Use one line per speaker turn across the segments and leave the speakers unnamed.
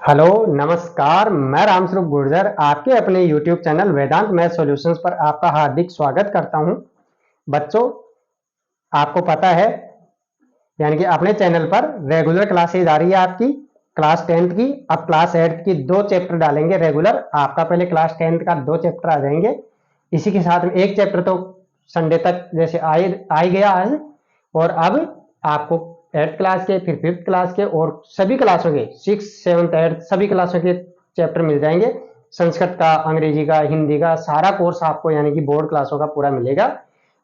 Hello नमस्कार, मैं रामस्वरूप गुर्जर आपके अपने YouTube चैनल वेदांत मैथ सॉल्यूशंस पर आपका हार्दिक स्वागत करता हूं। बच्चों, आपको पता है यानी कि अपने चैनल पर रेगुलर क्लासेज आ रही है आपकी क्लास 10th की। अब क्लास 8th की 2 चैप्टर डालेंगे रेगुलर। आपका पहले क्लास 10th का 2 चैप्टर आ जाएंगे। इसी के साथ में एक चैप्टर तो संडे तक जैसे आ ही गया आज, और अब आपको 8th क्लास के, फिर 5th क्लास के और सभी क्लासों के 6th 7th 8th सभी क्लासों के चैप्टर मिल जाएंगे। संस्कृत का, अंग्रेजी का, हिंदी का सारा कोर्स आपको यानी कि बोर्ड क्लासों का पूरा मिलेगा।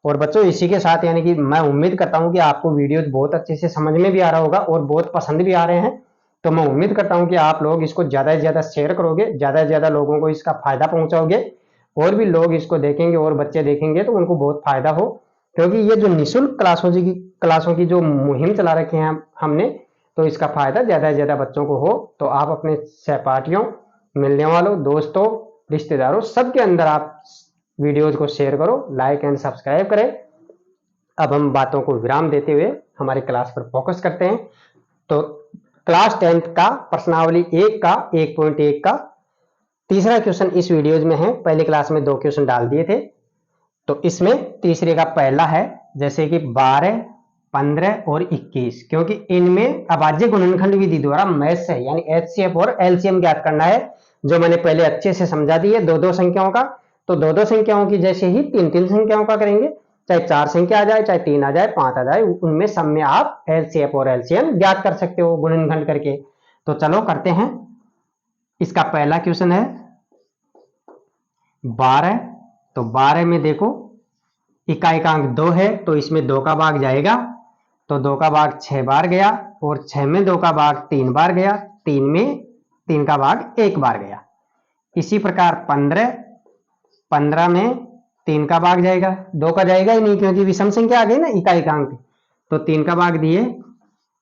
और बच्चों, इसी के साथ यानी कि मैं उम्मीद करता हूं कि आपको वीडियो बहुत अच्छे से समझ में भी आ रहा होगा और बहुत पसंद भी आ रहे हैं। तो मैं उम्मीद करता हूं कि आप लोग इसको ज्यादा से ज्यादा शेयर करोगे, ज्यादा से ज्यादा लोगों को इसका फायदा पहुंचाओगे, और भी लोग इसको देखेंगे और बच्चे देखेंगे तो उनको बहुत फायदा हो। क्योंकि ये जो निःशुल्क क्लासों की जो मुहिम चला रखे हैं हमने, तो इसका फायदा ज्यादा से ज्यादा बच्चों को हो। तो आप अपने सहपाठियों, मिलने वालों, दोस्तों, रिश्तेदारों सबके अंदर आप वीडियोज को शेयर करो, लाइक एंड सब्सक्राइब करें। अब हम बातों को विराम देते हुए हमारी क्लास पर फोकस करते हैं। तो क्लास 10th का प्रश्नावली 1 का 1.1 का तीसरा क्वेश्चन इस वीडियोज में है। पहले क्लास में 2 क्वेश्चन डाल दिए थे, तो इसमें तीसरे का पहला है, जैसे कि 12, 15 और 21, क्योंकि इनमें अभाज्य गुणनखंड विधि द्वारा मैथ से यानी एचसीएफ और एलसीएम ज्ञात करना है, जो मैंने पहले अच्छे से समझा दी है। 2-2 संख्याओं का, तो 2-2 संख्याओं की जैसे ही 3-3 संख्याओं का करेंगे। चाहे 4 संख्या आ जाए, चाहे 3 आ जाए, 5 आ जाए, उनमें सब में आप एलसीएफ और एलसीएम ज्ञात कर सकते हो गुणनखंड करके। तो चलो करते हैं। इसका पहला क्वेश्चन है 12। तो 12 में देखो इकाइकांक 2 है, तो इसमें 2 का भाग जाएगा, तो 2 का भाग 6 बार गया, और 6 में 2 का भाग 3 बार गया, 3 में 3 का भाग 1 बार गया। इसी प्रकार 15 में 3 का भाग जाएगा, 2 का जाएगा ही नहीं क्योंकि विषम संख्या आ गई ना इकाइकांक। तो 3 का भाग दिए,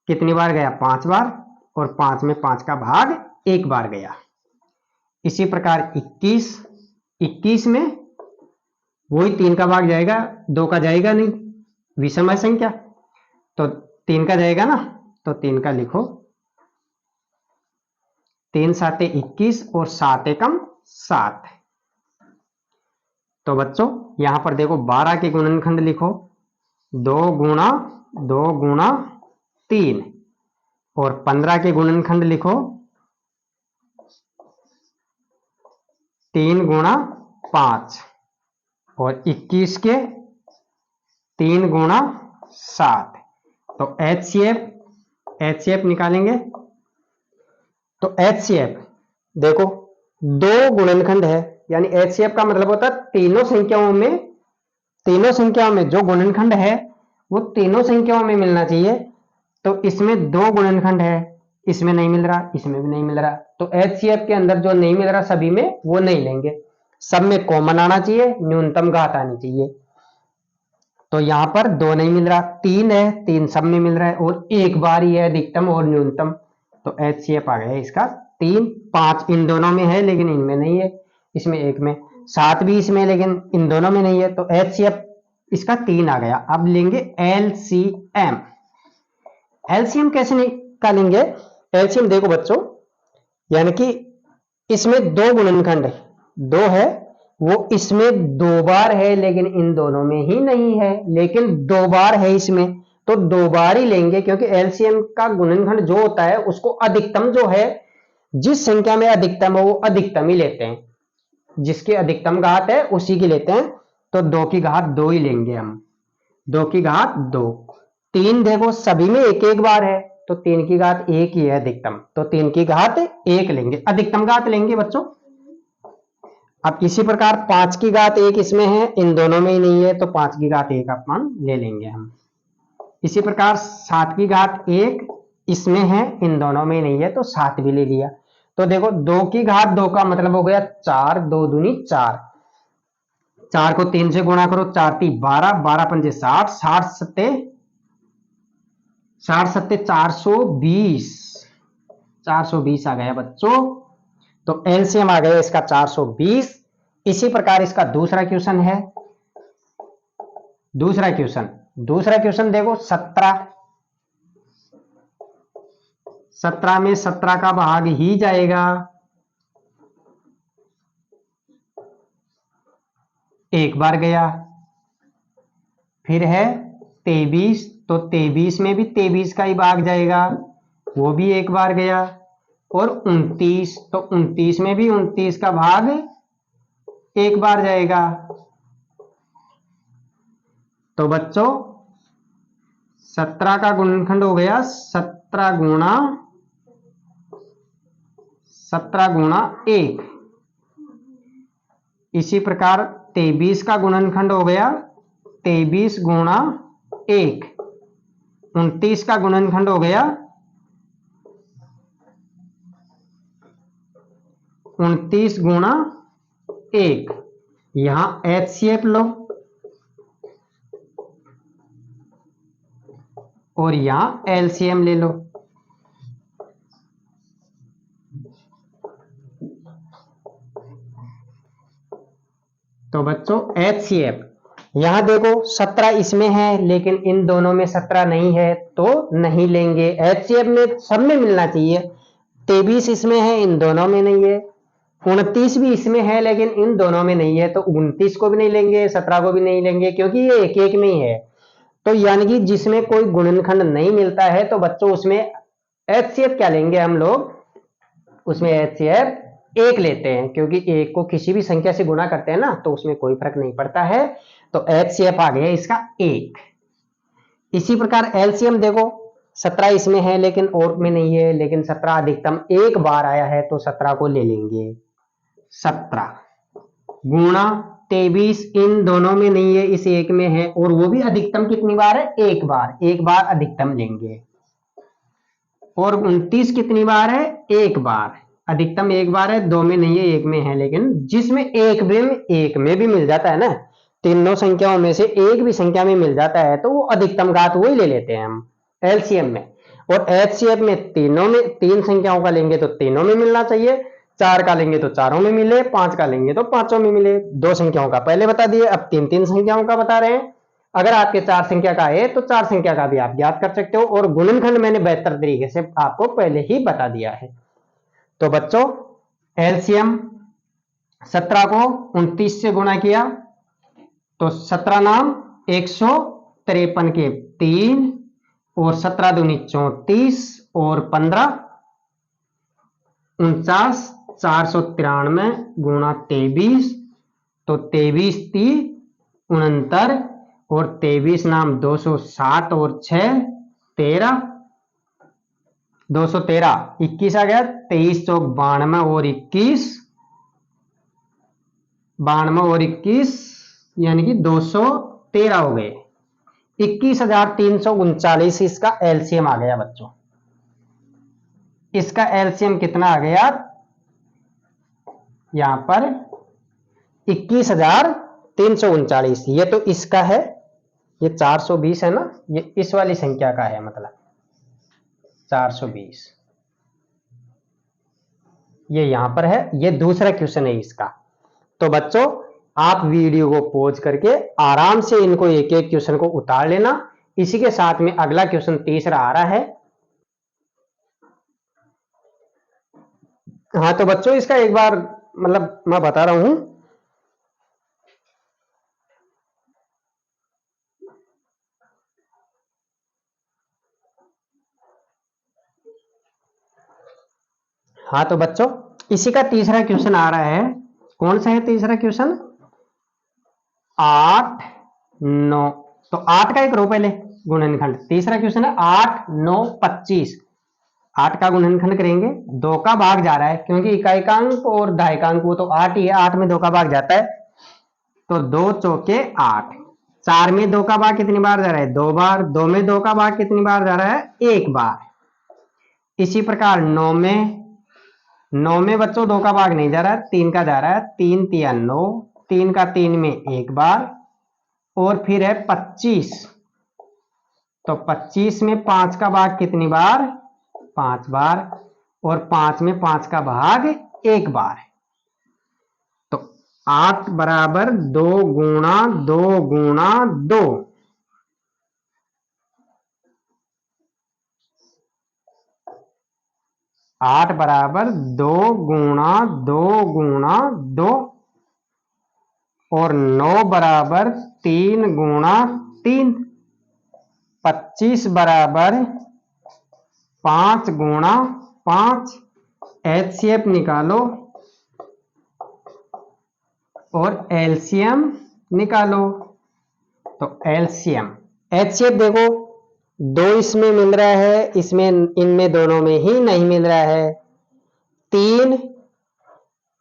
कितनी बार गया? 5 बार, और 5 में 5 का भाग 1 बार गया। इसी प्रकार 21 में वही 3 का भाग जाएगा, 2 का जाएगा नहीं, विषम है संख्या, तो 3 का जाएगा ना, तो 3 का लिखो। 3 7 21 और 7 एकम 7। तो बच्चों यहां पर देखो 12 के गुणनखंड लिखो, 2 गुणा 2 गुणा 3, और 15 के गुणनखंड लिखो 3 गुणा 5, और 21 के 3 गुणा 7। तो एचसीएफ निकालेंगे। तो एचसीएफ देखो 2 गुणनखंड है, यानी एचसीएफ का मतलब होता है तीनों संख्याओं में जो गुणनखंड है वो तीनों संख्याओं में मिलना चाहिए। तो इसमें 2 गुणनखंड है, इसमें नहीं मिल रहा, इसमें भी नहीं मिल रहा, तो एचसीएफ के अंदर जो नहीं मिल रहा सभी में, वो नहीं लेंगे। सब में कॉमन आना चाहिए, न्यूनतम घात आनी चाहिए। तो यहां पर 2 नहीं मिल रहा, 3 है, 3 सब में मिल रहा है, और 1 बार ही है अधिकतम और न्यूनतम। तो एचसीएफ आ गया इसका 3। 5 इन दोनों में है लेकिन इनमें नहीं है, इसमें एक में। 7 भी इसमें लेकिन इन दोनों में नहीं है, तो एचसीएफ इसका 3 आ गया। अब लेंगे एलसीएम। एलसीएम कैसे निकालेंगे? एलसीएम देखो बच्चों, यानी कि इसमें 2 गुणनखंड है, 2 है, वो इसमें 2 बार है लेकिन इन दोनों में ही नहीं है, लेकिन 2 बार है इसमें, तो 2 बार ही लेंगे, क्योंकि एलसीएम का गुणनखंड जो होता है उसको अधिकतम जो है, जिस संख्या में अधिकतम है वो अधिकतम ही लेते हैं, जिसकी अधिकतम घात है उसी की लेते हैं। तो 2 की घात 2 ही लेंगे हम, 2 की घात 2। 3 देखो सभी में एक एक बार है, तो 3 की घात 1 ही है अधिकतम, तो 3 की घात 1 लेंगे, अधिकतम घात लेंगे बच्चों। अब इसी प्रकार 5 की घात 1 इसमें है, इन दोनों में ही नहीं है, तो 5 की घात 1 अपन ले लेंगे हम। इसी प्रकार 7 की घात 1 इसमें है, इन दोनों में नहीं है, तो 7 भी ले लिया। तो देखो 2 की घात 2 का मतलब हो गया 4, 2 दूनी 4, 4 को 3 से गुणा करो, 4 3 12, 12 पंजे 60, 60 सत्ते 420, 420 आ गया बच्चों। तो एलसीएम आ गया इसका 420। इसी प्रकार इसका दूसरा क्वेश्चन है, दूसरा क्वेश्चन देखो 17 17 में 17 का भाग ही जाएगा, एक बार गया। फिर है 23, तो 23 में भी 23 का ही भाग जाएगा, वो भी एक बार गया। और 29, तो 29 में भी 29 का भाग एक बार जाएगा। तो बच्चों 17 का गुणनखंड हो गया 17 गुणा 1। इसी प्रकार 23 का गुणनखंड हो गया 23 गुणा 1। 29 का गुणनखंड हो गया 29 गुणा 1। यहां HCF लो और यहां LCM ले लो। तो बच्चों HCF, यहां देखो 17 इसमें है लेकिन इन दोनों में 17 नहीं है तो नहीं लेंगे। HCF में सब में मिलना चाहिए। 23 इसमें है, इन दोनों में नहीं है। 29 भी इसमें है लेकिन इन दोनों में नहीं है, तो 29 को भी नहीं लेंगे, 17 को भी नहीं लेंगे, क्योंकि ये एक एक में ही है। तो यानी कि जिसमें कोई गुणनखंड नहीं मिलता है तो बच्चों उसमें HCF क्या लेंगे हम लोग, उसमें HCF एक लेते हैं, क्योंकि एक को किसी भी संख्या से गुणा करते हैं ना तो उसमें कोई फर्क नहीं पड़ता है। तो HCF आ गया इसका एक। इसी प्रकार LCM देखो 17 इसमें है लेकिन और में नहीं है, लेकिन 17 अधिकतम एक बार आया है तो 17 को ले लेंगे। 17 गुणा 23 इन दोनों में नहीं है, इस एक में है, और वो भी अधिकतम कितनी बार है, एक बार, एक बार अधिकतम लेंगे। और 29 कितनी बार है, एक बार, अधिकतम एक बार है, दो में नहीं है, एक में है। लेकिन जिसमें एक में भी मिल जाता है ना, तीनों संख्याओं में से एक भी संख्या में मिल जाता है तो वो अधिकतम घात वही ले लेते हैं हम LCM में। और HCF में तीनों में, तीन संख्याओं का लेंगे तो तीनों में मिलना चाहिए, चार का लेंगे तो चारों में मिले, पांच का लेंगे तो पांचों में मिले। दो संख्याओं का पहले बता दिए, अब तीन तीन संख्याओं का बता रहे हैं। अगर आपके चार संख्या का है तो चार संख्या का भी आप ज्ञात कर सकते हो, और गुणनखंड मैंने बेहतर तरीके से आपको पहले ही बता दिया है। तो बच्चों LCM 17 को 29 से गुणा किया तो 17 नाम 153 के 3, और 17 दूनी 34, और 15 49, 493 गुणा 23, तो 23 ती 69, और 23 नाम 260 और 6 13, 213, 21 आ गया, 23 चौक 92 और 21, 92 और 21 यानी कि 213 हो गए। 21,339 इसका LCM आ गया बच्चों। इसका LCM कितना आ गया, यहां पर 21,339। ये तो इसका है, ये 420 है ना, ये इस वाली संख्या का है, मतलब 420 ये यहां पर है। ये दूसरा क्वेश्चन है इसका। तो बच्चों आप वीडियो को पॉज करके आराम से इनको एक एक क्वेश्चन को उतार लेना। इसी के साथ में अगला क्वेश्चन तीसरा आ रहा है। हाँ तो बच्चों इसका एक बार मतलब मैं बता रहा हूं। हाँ तो बच्चों इसी का तीसरा क्वेश्चन आ रहा है। कौन सा है तीसरा क्वेश्चन, 8 9। तो 8 का एक रो पहले गुणनखंड, तीसरा क्वेश्चन है 8 9 25। 8 का गुणनखंड करेंगे, 2 का भाग जा रहा है क्योंकि इकाइकांक और दहाइकांक वो तो 8 ही है, 8 में 2 का भाग जाता है, तो 2 चौके 8। 4 में 2 का भाग कितनी बार जा रहा है, 2 बार। 2 में 2 का भाग कितनी बार जा रहा है, 1 बार। इसी प्रकार 9 में बच्चों 2 का भाग नहीं जा रहा है, 3 का जा रहा है, 3 तिया 9, 3 का 3 में 1 बार। और फिर है 25, तो 25 में 5 का भाग कितनी बार, 5 बार। और 5 में 5 का भाग 1 बार। तो 8 बराबर 2 गुणा 2 गुणा 2। 8 बराबर 2 गुणा 2 गुणा 2 और 9 बराबर 3 गुणा 3। 25 बराबर 5 गुणा 5। एचसीएफ निकालो और एलसीएम निकालो। तो एलसीएम एचसीएफ देखो, 2 इसमें मिल रहा है, इसमें इनमें दोनों में ही नहीं मिल रहा है। 3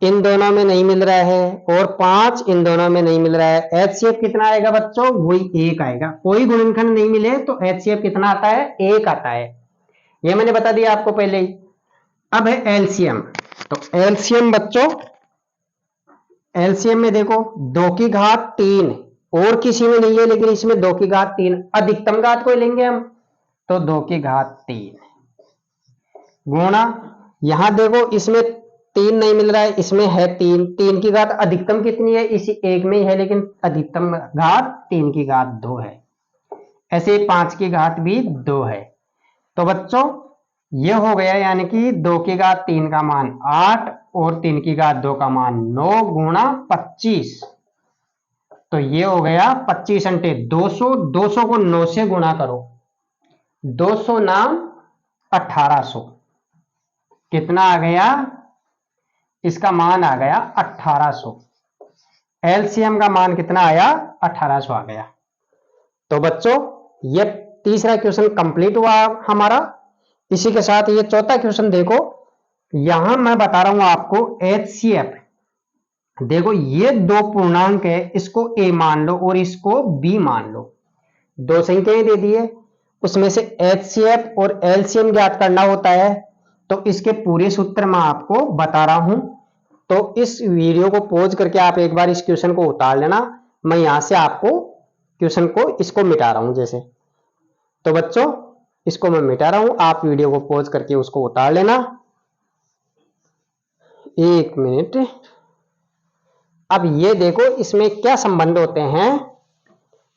इन दोनों में नहीं मिल रहा है और 5 इन दोनों में नहीं मिल रहा है। एचसीएफ कितना आएगा बच्चों? वही 1 आएगा। कोई गुणनखंड नहीं मिले तो एचसीएफ कितना आता है? 1 आता है। ये मैंने बता दिया आपको पहले ही। अब है एलसीएम। तो एलसीएम बच्चों, एलसीएम में देखो 2 की घात 3 और किसी में नहीं है, लेकिन इसमें 2 की घात 3 अधिकतम घात को लेंगे हम, तो 2 की घात 3 गुणा, यहां देखो इसमें 3 नहीं मिल रहा है, इसमें है 3। 3 की घात अधिकतम कितनी है? इसी एक में ही है, लेकिन अधिकतम घात 3 की घात 2 है। ऐसे 5 की घात भी 2 है। तो बच्चों ये हो गया, यानी कि 2 की घात 3 का मान 8 और 3 की घात 2 का मान 9 गुणा 25। तो ये हो गया 25 अंटे 200। 200 को 9 से गुणा करो, 200 नाम 1800। कितना आ गया? इसका मान आ गया 1800। एलसीएम का मान कितना आया? 1800 आ गया। तो बच्चों ये तीसरा क्वेश्चन कंप्लीट हुआ हमारा। इसी के साथ ये चौथा क्वेश्चन देखो, यहां मैं बता रहा हूं आपको एचसीएफ। देखो ये 2 पूर्णांक है, इसको ए मान लो और इसको बी मान लो। 2 संख्याएं दे दी है, उसमें से एचसीएफ और एलसीएम ज्ञात करना होता है। तो इसके पूरे सूत्र मैं आपको बता रहा हूं। तो इस वीडियो को पॉज करके आप एक बार इस क्वेश्चन को उतार लेना। मैं यहां से आपको क्वेश्चन को इसको मिटा रहा हूं जैसे। तो बच्चों इसको मैं मिटा रहा हूं, आप वीडियो को पॉज करके उसको उतार लेना। 1 मिनट। अब ये देखो इसमें क्या संबंध होते हैं।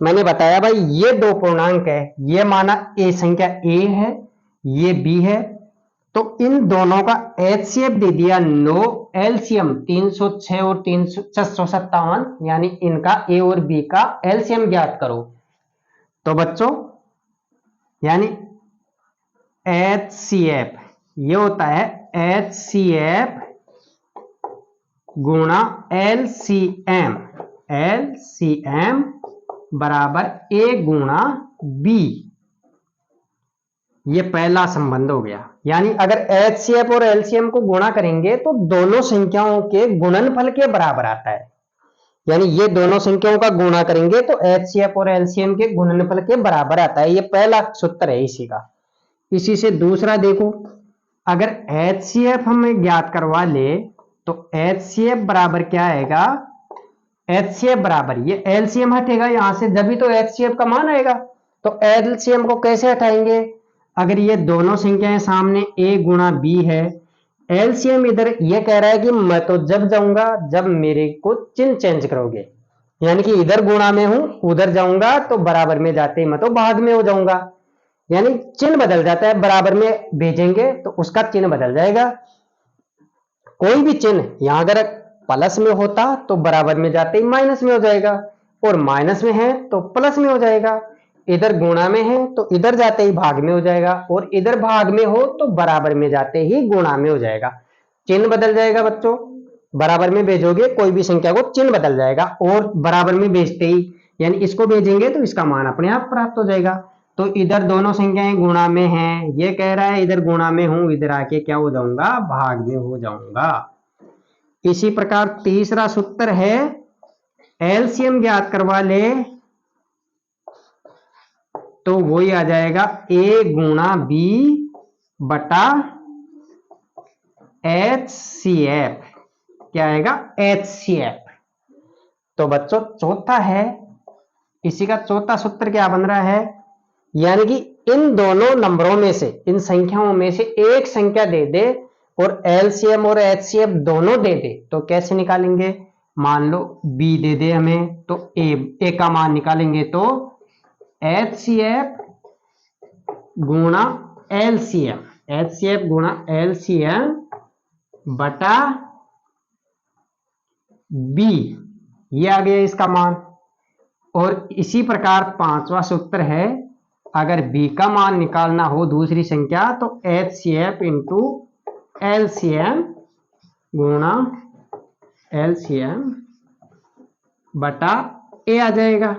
मैंने बताया भाई ये 2 पूर्णांक है, ये माना ए संख्या ए है, ये बी है। तो इन दोनों का एचसीएफ दे दिया 9, एलसीएम 306 और 657, यानी इनका ए और बी का एलसीएम ज्ञात करो। तो बच्चों यानी एचसीएफ ये होता है एचसीएफ गुणा एलसीएम। एलसीएम बराबर ए गुणा बी। ये पहला संबंध हो गया। यानी अगर एचसीएफ और एलसीएम को गुणा करेंगे तो दोनों संख्याओं के गुणनफल के बराबर आता है। यानी ये दोनों संख्याओं का गुणा करेंगे तो एचसीएफ और एलसीएम के गुणनफल के बराबर आता है। ये पहला सूत्र है इसी का। इसी से दूसरा देखो, अगर एचसीएफ हमें ज्ञात करवा ले तो एचसीएफ बराबर क्या आएगा? एचसीएफ बराबर, ये एलसीएम हटेगा यहां से, जब भी तो एचसीएफ का मान आएगा। तो एलसीएम को कैसे हटाएंगे? अगर ये दोनों संख्याएं सामने a गुणा b है, एलसीएम इधर ये कह रहा है कि मैं तो जब जाऊंगा जब मेरे को चिन्ह चेंज करोगे। यानी कि इधर गुणा में हूं, उधर जाऊंगा तो बराबर में जाते ही मैं तो भाग में हो जाऊंगा। यानी चिन्ह बदल जाता है, बराबर में भेजेंगे तो उसका चिन्ह बदल जाएगा। कोई भी चिन्ह यहां अगर प्लस में होता तो बराबर में जाते ही माइनस में हो जाएगा, और माइनस में है तो प्लस में हो जाएगा। इधर गुणा में है तो इधर जाते ही भाग में हो जाएगा, और इधर भाग में हो तो बराबर में जाते ही गुणा में हो जाएगा। चिन्ह बदल जाएगा बच्चों, बराबर में भेजोगे कोई भी संख्या को चिन्ह बदल जाएगा, और बराबर में भेजते ही यानी इसको भेजेंगे तो इसका मान अपने आप प्राप्त हो जाएगा। तो इधर दोनों संख्याएं गुणा में हैं, ये कह रहा है इधर गुणा में हूं, इधर आके क्या हो जाऊंगा? भाग में हो जाऊंगा। इसी प्रकार तीसरा सूत्र है एलसीएम ज्ञात करवा ले तो वही आ जाएगा a गुणा बी बटा एचसीएफ। क्या आएगा? एचसीएफ। तो बच्चों चौथा है, इसी का चौथा सूत्र क्या बन रहा है? यानी कि इन दोनों नंबरों में से, इन संख्याओं में से एक संख्या दे दे और एलसीएम और एचसीएफ दोनों दे दे तो कैसे निकालेंगे? मान लो b दे दे हमें, तो a का मान निकालेंगे तो एचसीएफ गुणा एलसीएम। HCF गुणा LCM बटा B, ये आ गया इसका मान। और इसी प्रकार पांचवा सूत्र है, अगर B का मान निकालना हो दूसरी संख्या तो HCF इंटू LCM गुणा LCM बटा A आ जाएगा।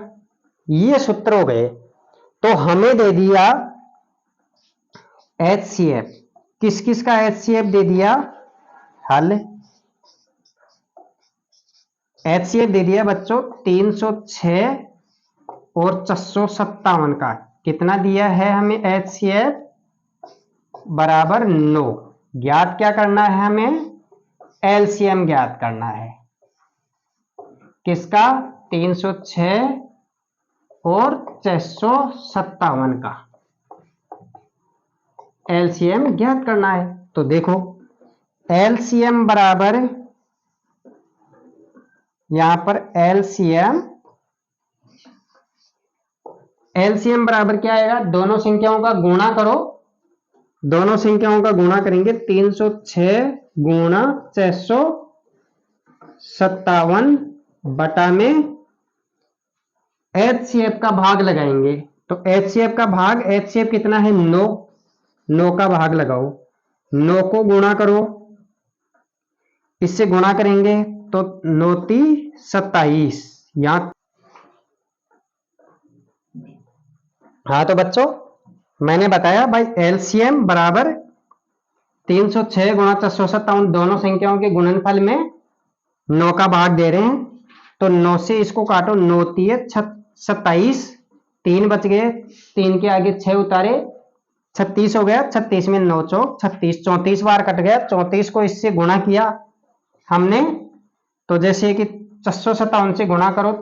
ये सूत्र हो गए। तो हमें दे दिया HCF, किस किस का HCF दे दिया, हल HCF दे दिया बच्चों 306 और 457 का। कितना दिया है हमें HCF, बराबर 9। ज्ञात क्या करना है हमें, LCM ज्ञात करना है। किसका, 306 और 457 का LCM ज्ञात करना है। तो देखो LCM बराबर, यहां पर LCM बराबर क्या आएगा, दोनों संख्याओं का गुणा करो, दोनों संख्याओं का गुणा करेंगे 306 गुणा 457 बटा में HCF का भाग लगाएंगे। तो HCF का भाग, HCF कितना है 9, 9 का भाग लगाओ, 9 को गुणा करो, इससे गुणा करेंगे तो 9 × 27। यहां हाँ तो बच्चों मैंने बताया भाई LCM बराबर 306 गुणा 457, दोनों संख्याओं के गुणनफल में 9 का भाग दे रहे हैं। तो 9 से इसको काटो, 9 × 27, 3 बच गए, 3 के आगे 6 उतारे, 36 हो गया, 36 में 9 चौक 36, 34 बार कट गया। 34 को इससे गुणा किया हमने, तो जैसे कि 457 से गुणा करो,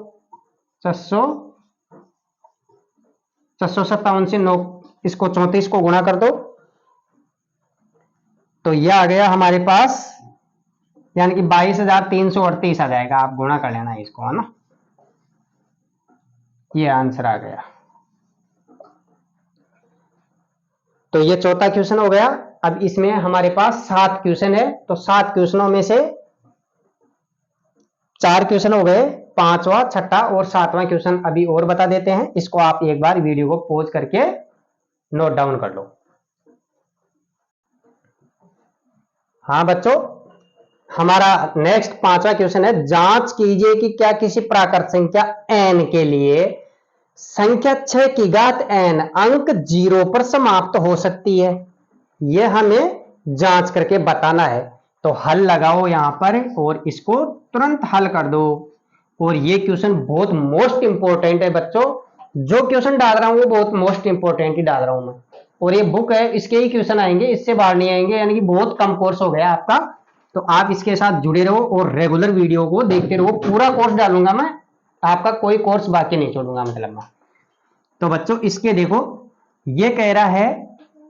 457 से 9, इसको 34 को गुणा कर दो, तो यह आ गया हमारे पास, यानी कि 22,338 आ जाएगा। आप गुणा कर लेना इसको, है ना, ये आंसर आ गया। तो ये चौथा क्वेश्चन हो गया। अब इसमें हमारे पास 7 क्वेश्चन है, तो 7 क्वेश्चनों में से 4 क्वेश्चन हो गए, 5वां, 6ठा और 7वां क्वेश्चन अभी और बता देते हैं। इसको आप एक बार वीडियो को पॉज करके नोट डाउन कर लो। हाँ बच्चों, हमारा नेक्स्ट 5वां क्वेश्चन है, जांच कीजिए कि क्या किसी प्राकृत संख्या n के लिए संख्या 6 की घात n अंक 0 पर समाप्त हो सकती है। यह हमें जांच करके बताना है। तो हल लगाओ यहां पर और इसको तुरंत हल कर दो। और ये क्वेश्चन बहुत मोस्ट इंपोर्टेंट है बच्चों, जो क्वेश्चन डाल रहा हूं वो बहुत मोस्ट इंपोर्टेंट ही डाल रहा हूं मैं। और ये बुक है, इसके ही क्वेश्चन आएंगे, इससे बाहर नहीं आएंगे, यानी कि बहुत कम कोर्स हो गया आपका। तो आप इसके साथ जुड़े रहो और रेगुलर वीडियो को देखते रहो। पूरा कोर्स डालूंगा मैं, आपका कोई कोर्स बाकी नहीं छोड़ूंगा मतलब मैं। तो बच्चों इसके देखो, ये कह रहा है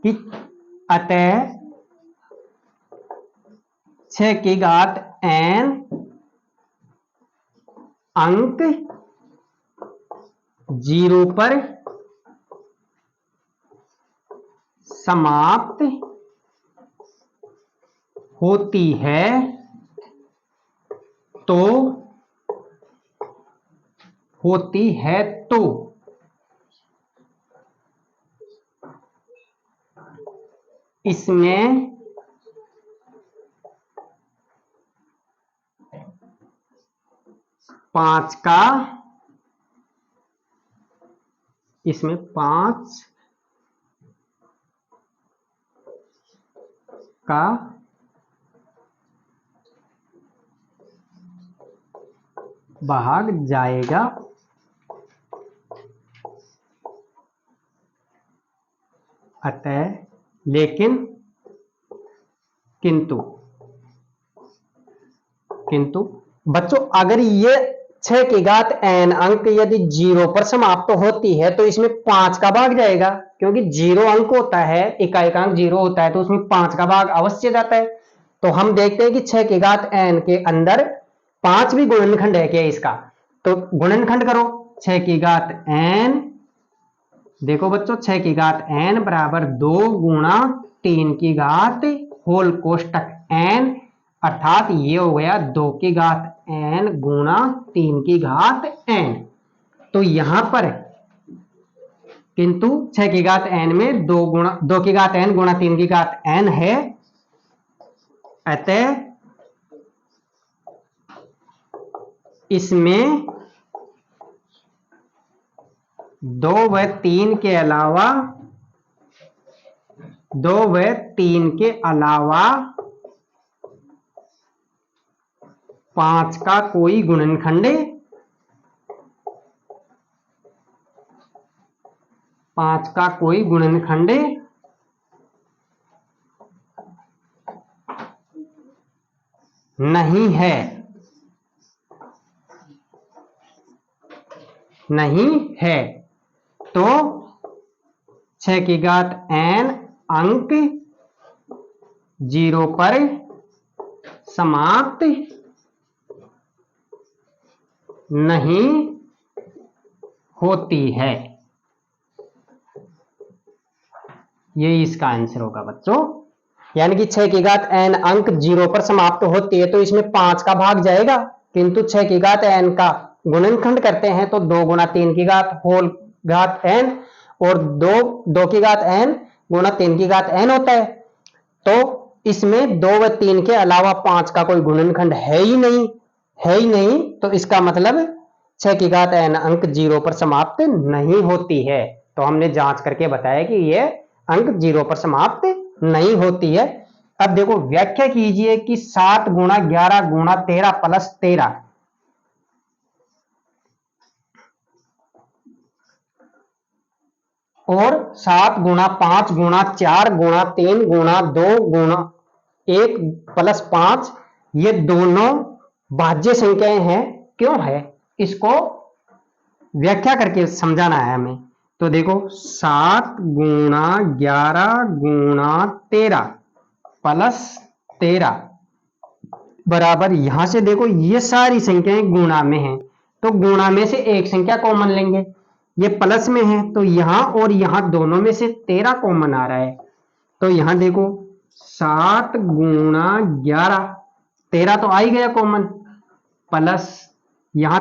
कि अतः 6 की घात n अंक 0 पर समाप्त होती है, तो इसमें 5 का भाग जाएगा। अतः लेकिन किंतु बच्चों अगर ये 6 की घात n अंक यदि 0 पर समाप्त होती है तो इसमें 5 का भाग जाएगा, क्योंकि 0 अंक होता है, इकाइकांक 0 होता है, तो उसमें 5 का भाग अवश्य जाता है। तो हम देखते हैं कि 6 की घात n के अंदर 5 भी गुणनखंड है क्या इसका, तो गुणनखंड करो। 6 की घात n, देखो बच्चों 6 की घात n बराबर 2 गुणा 3 की घात होल कोष्टक n, अर्थात ये हो गया 2 की घात n गुणा 3 की घात n। तो यहां पर किंतु 6 की घात n में 2 की घात n गुणा 3 की घात n है, अतः इसमें 2 व 3 के अलावा 5 का कोई गुणनखंड नहीं है। तो 6 की घात n अंक 0 पर समाप्त नहीं होती है। ये इसका आंसर होगा बच्चों। यानी कि 6 की घात n अंक 0 पर समाप्त होती है तो इसमें 5 का भाग जाएगा, किंतु 6 की घात n का गुणनखंड करते हैं तो 2 गुणा 3 की घात होल घात n और 2 की घात n गुणा 3 की घात n होता है। तो इसमें 2 व 3 के अलावा 5 का कोई गुणनखंड है ही नहीं। तो इसका मतलब 6 की घात n अंक 0 पर समाप्त नहीं होती है। तो हमने जांच करके बताया कि यह अंक 0 पर समाप्त नहीं होती है। अब देखो व्याख्या कीजिए कि 7 गुणा 11 गुणा 13 प्लस 13 और 7 गुणा 5 गुणा 4 गुणा 3 गुणा 2 गुणा 1 प्लस 5, ये दोनों भाज्य संख्याएं हैं। क्यों है, इसको व्याख्या करके समझाना है हमें। तो देखो 7 गुणा 11 गुणा 13 प्लस 13 बराबर, यहां से देखो ये सारी संख्याएं गुणा में हैं, तो गुणा में से एक संख्या कॉमन लेंगे। ये प्लस में है तो यहां और यहां दोनों में से 13 कॉमन आ रहा है। तो यहां देखो 7 गुणा 11, 13 तो आ ही गया कॉमन, प्लस यहां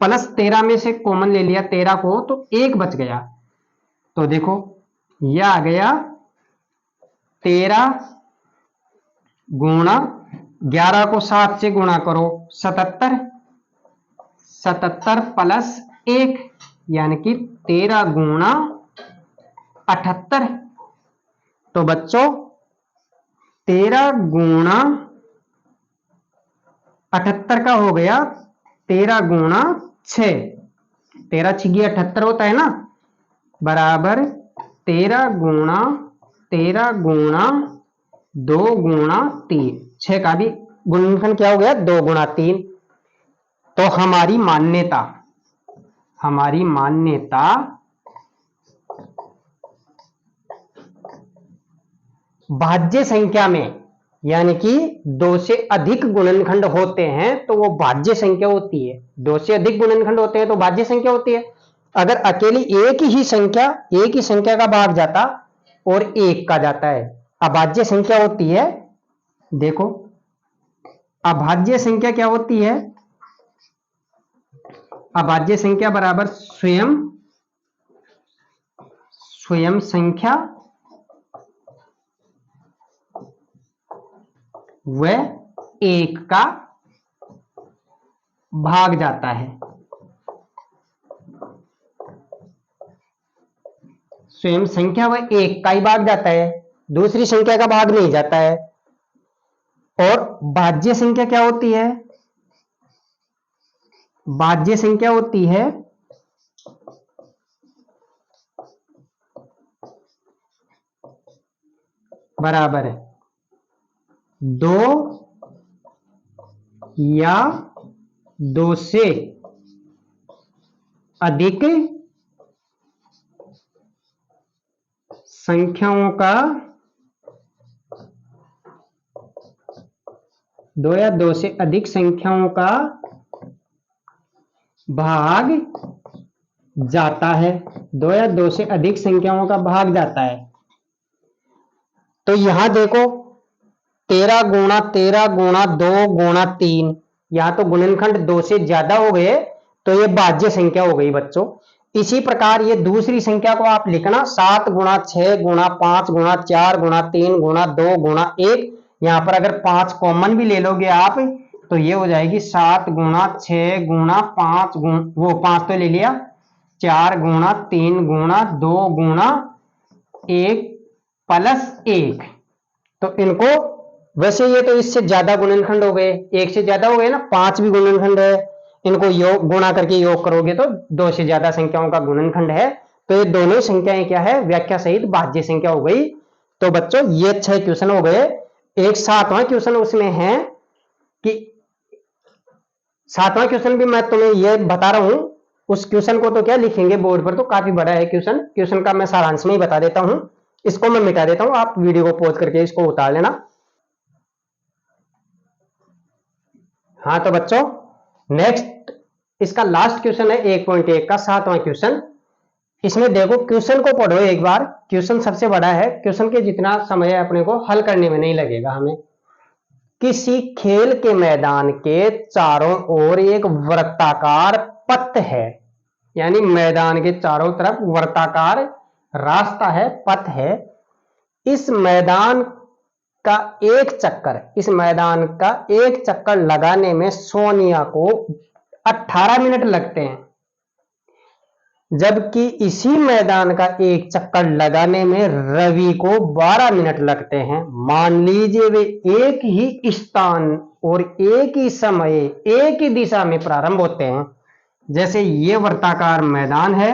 प्लस 13 में से कॉमन ले लिया 13 को, तो 1 बच गया। तो देखो यह आ गया 13 गुणा 11 को 7 से गुणा करो 77, 77 प्लस 1 यानी कि 13 गुणा 78। तो बच्चों 13 गुणा 78 का हो गया 13 गुणा 6, 13 6 78 होता है ना, बराबर 13 गुणा 2 गुणा 3, 6 का भी गुणनखंड क्या हो गया 2 गुणा 3। तो हमारी मान्यता भाज्य संख्या में, यानी कि 2 से अधिक गुणनखंड होते हैं तो वो भाज्य संख्या होती है। 2 से अधिक गुणनखंड होते हैं तो भाज्य संख्या होती है। अगर अकेली एक ही संख्या का भाग जाता और 1 का जाता है, अभाज्य संख्या होती है। देखो अभाज्य संख्या क्या होती है, अभाज्य संख्या बराबर स्वयं संख्या व 1 का भाग जाता है। स्वयं संख्या व 1 का ही भाग जाता है, दूसरी संख्या का भाग नहीं जाता है। और भाज्य संख्या क्या होती है, भाज्य संख्या होती है बराबर 2 या 2 से अधिक संख्याओं का 2 या 2 से अधिक संख्याओं का भाग जाता है। 2 या 2 से अधिक संख्याओं का भाग जाता है। तो यहां देखो 13 गुणा 13 गुणा 2 गुणा 3, यहां तो गुणनखंड 2 से ज्यादा हो गए, तो ये भाज्य संख्या हो गई बच्चों। इसी प्रकार ये दूसरी संख्या को आप लिखना 7 गुणा 6 गुणा 5 गुणा 4 गुणा 3 गुणा 2 गुणा 1। यहां पर अगर 5 कॉमन भी ले लोगे आप तो ये हो जाएगी 7 गुणा 6 गुणा 5 वो 5 तो ले लिया, 4 गुणा 3 गुणा 2 गुणा 1 प्लस 1। तो इनको वैसे ये तो इससे ज्यादा गुणनखंड हो गए, एक से ज्यादा हो गए ना, 5 भी गुणनखंड है। इनको योग गुणा करके योग करोगे तो 2 से ज्यादा संख्याओं का गुणनखंड है। तो ये दोनों संख्याएं क्या है, व्याख्या सहित भाज्य संख्या हो गई। तो बच्चों ये 6 क्वेश्चन हो गए। एक 7वां क्वेश्चन उसमें है कि 7वां क्वेश्चन भी मैं तुम्हें ये बता रहा हूं, उस क्वेश्चन को तो क्या लिखेंगे बोर्ड पर, तो काफी बड़ा है क्वेश्चन। क्वेश्चन का मैं सारांश में ही बता देता हूं, इसको मैं मिटा देता हूं, आप वीडियो को पॉज करके इसको उतार लेना। हाँ तो बच्चों नेक्स्ट इसका लास्ट क्वेश्चन है 1.1 का 7वां क्वेश्चन। इसमें देखो क्वेश्चन को पढ़ो एक बार, क्वेश्चन सबसे बड़ा है, क्वेश्चन के जितना समय अपने को हल करने में नहीं लगेगा हमें। किसी खेल के मैदान के चारों ओर एक वृत्ताकार पथ है, यानी मैदान के चारों तरफ वृत्ताकार रास्ता है, पथ है। इस मैदान का इस मैदान का एक चक्कर लगाने में सोनिया को 18 मिनट लगते हैं, जबकि इसी मैदान का एक चक्कर लगाने में रवि को 12 मिनट लगते हैं। मान लीजिए वे एक ही स्थान और एक ही समय एक ही दिशा में प्रारंभ होते हैं। जैसे ये वृत्ताकार मैदान है